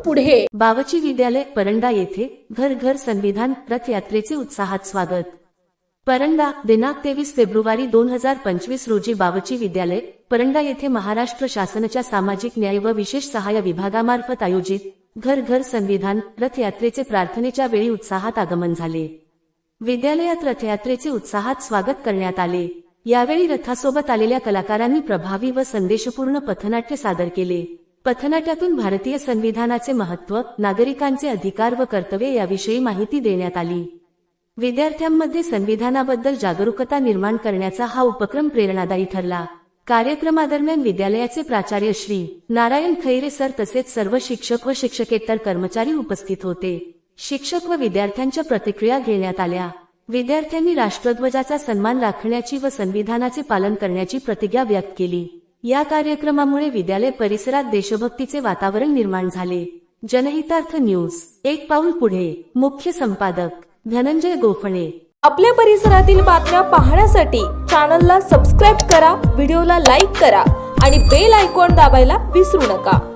पुढे। बावची विद्यालय परंडा येथे घर घर संविधान रथयात्रेचे उत्साहात स्वागत। परंडा दिनांक 23 फेब्रुवारी 2025 रोजी बावची विद्यालय परंडा येथे महाराष्ट्र शासनाच्या सामाजिक न्याय व विशेष सहाय्य विभागामार्फत आयोजित घर घर संविधान रथयात्रेचे प्रार्थनेच्या वेळी उत्साहात आगमन झाले। विद्यालयात रथयात्रेचे उत्साहात स्वागत करण्यात आले। यावेळी रथासोबत आलेल्या कलाकारांनी प्रभावी व संदेशपूर्ण पथनाट्य सादर केले। पथनाट्यातून भारतीय संविधानाचे महत्त्व, नागरिकांचे अधिकार व कर्तव्ये याविषयी माहिती देण्यात आली। विद्यार्थ्यांमध्ये संविधानाबद्दल जागरूकता निर्माण करण्याचा हा उपक्रम प्रेरणादायी ठरला। कार्यक्रमादरम्यान विद्यालयाचे प्राचार्य श्री नारायण खैरे सर तसेच सर्व शिक्षक व शिक्षकेतर कर्मचारी उपस्थित होते। शिक्षक व विद्यार्थ्यांच्या प्रतिक्रिया घेण्यात आल्या। विद्यार्थ्यांनी राष्ट्रध्वजाचा सन्मान राखण्याची व संविधानाचे पालन करण्याची प्रतिज्ञा व्यक्त केली। या कार्यक्रमामुळे विद्यालय परिसरात देशभक्तीचे वातावरण निर्माण झाले। जनहितार्थ न्यूज एक पाऊल पुढे। मुख्य संपादक धनंजय गोफणे। आपल्या परिसरातील बातम्या पाहण्यासाठी चॅनलला सबस्क्राईब करा, व्हिडिओला लाईक करा आणि बेल आयकॉन दाबायला विसरू नका।